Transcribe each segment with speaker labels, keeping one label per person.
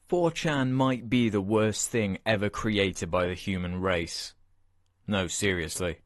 Speaker 1: 4chan might be the worst thing ever created by the human race. No, seriously.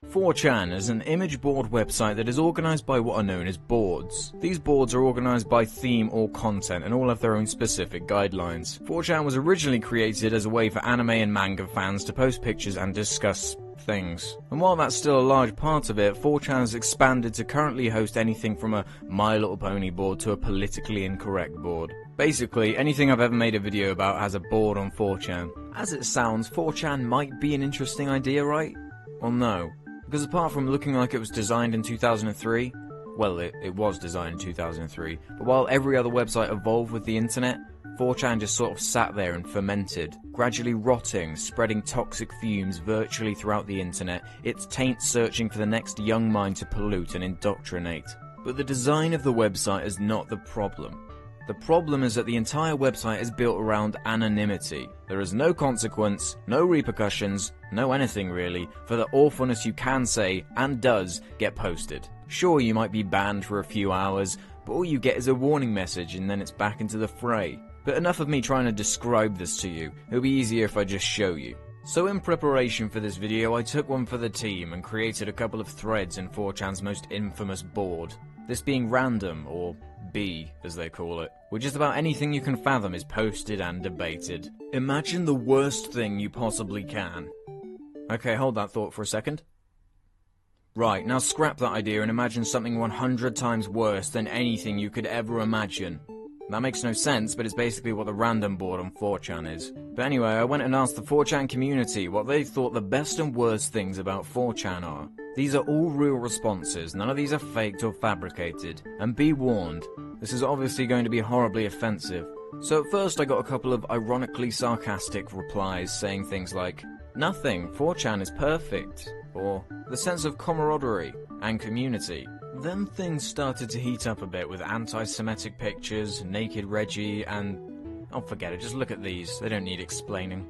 Speaker 1: 4chan is an image board website that is organized by what are known as boards. These boards are organized by theme or content and all have their own specific guidelines. 4chan was originally created as a way for anime and manga fans to post pictures and discuss things. And while that's still a large part of it, 4chan has expanded to currently host anything from a My Little Pony board to a politically incorrect board. Basically, anything I've ever made a video about has a board on 4chan. As it sounds, 4chan might be an interesting idea, right? Well, no. Because apart from looking like it was designed in 2003, well, it was designed in 2003, but while every other website evolved with the internet, 4chan just sort of sat there and fermented, gradually rotting, spreading toxic fumes virtually throughout the internet, its taint searching for the next young mind to pollute and indoctrinate. But the design of the website is not the problem. The problem is that the entire website is built around anonymity. There is no consequence, no repercussions, no anything really, for the awfulness you can say, and does, get posted. Sure, you might be banned for a few hours, but all you get is a warning message and then it's back into the fray. But enough of me trying to describe this to you, it'll be easier if I just show you. So in preparation for this video, I took one for the team and created a couple of threads in 4chan's most infamous board. This being random, or B, as they call it, where just about anything you can fathom is posted and debated. Imagine the worst thing you possibly can. Okay, hold that thought for a second. Right, now scrap that idea and imagine something 100 times worse than anything you could ever imagine. That makes no sense, but it's basically what the random board on 4chan is. But anyway, I went and asked the 4chan community what they thought the best and worst things about 4chan are. These are all real responses, none of these are faked or fabricated. And be warned, this is obviously going to be horribly offensive. So at first I got a couple of ironically sarcastic replies saying things like, "Nothing, 4chan is perfect," or "the sense of camaraderie and community." Then things started to heat up a bit with anti-Semitic pictures, naked Reggie, and... oh, forget it, just look at these, they don't need explaining.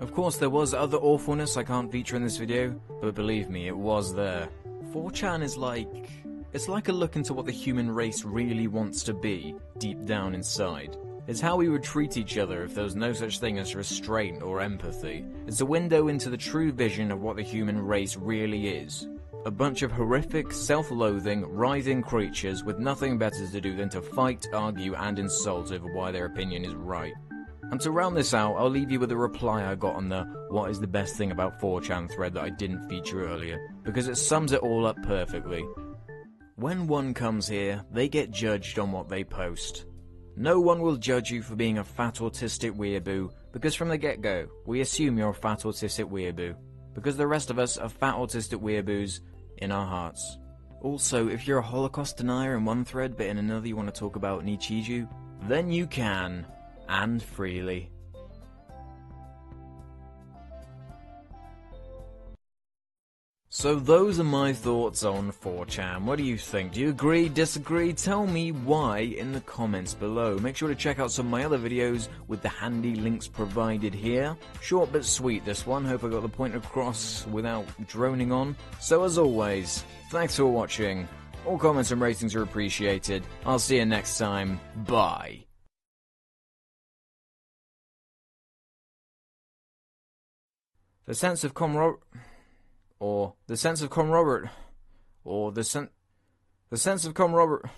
Speaker 1: Of course, there was other awfulness I can't feature in this video, but believe me, it was there. 4chan is it's like a look into what the human race really wants to be, deep down inside. It's how we would treat each other if there was no such thing as restraint or empathy. It's a window into the true vision of what the human race really is. A bunch of horrific, self-loathing, writhing creatures with nothing better to do than to fight, argue, and insult over why their opinion is right. And to round this out, I'll leave you with a reply I got on the "what is the best thing about 4chan" thread that I didn't feature earlier, because it sums it all up perfectly. When one comes here, they get judged on what they post. No one will judge you for being a fat autistic weeaboo, because from the get-go, we assume you're a fat autistic weeaboo, because the rest of us are fat autistic weeaboos in our hearts. Also, if you're a Holocaust denier in one thread but in another you want to talk about Nichiju, then you can. And freely. So those are my thoughts on 4chan. What do you think? Do you agree, disagree? Tell me why in the comments below. Make sure to check out some of my other videos with the handy links provided here. Short but sweet this one. Hope I got the point across without droning on. So as always, thanks for watching. All comments and ratings are appreciated. I'll see you next time. Bye. The sense of camaraderie, or the sense of camaraderie, or the sense of camaraderie.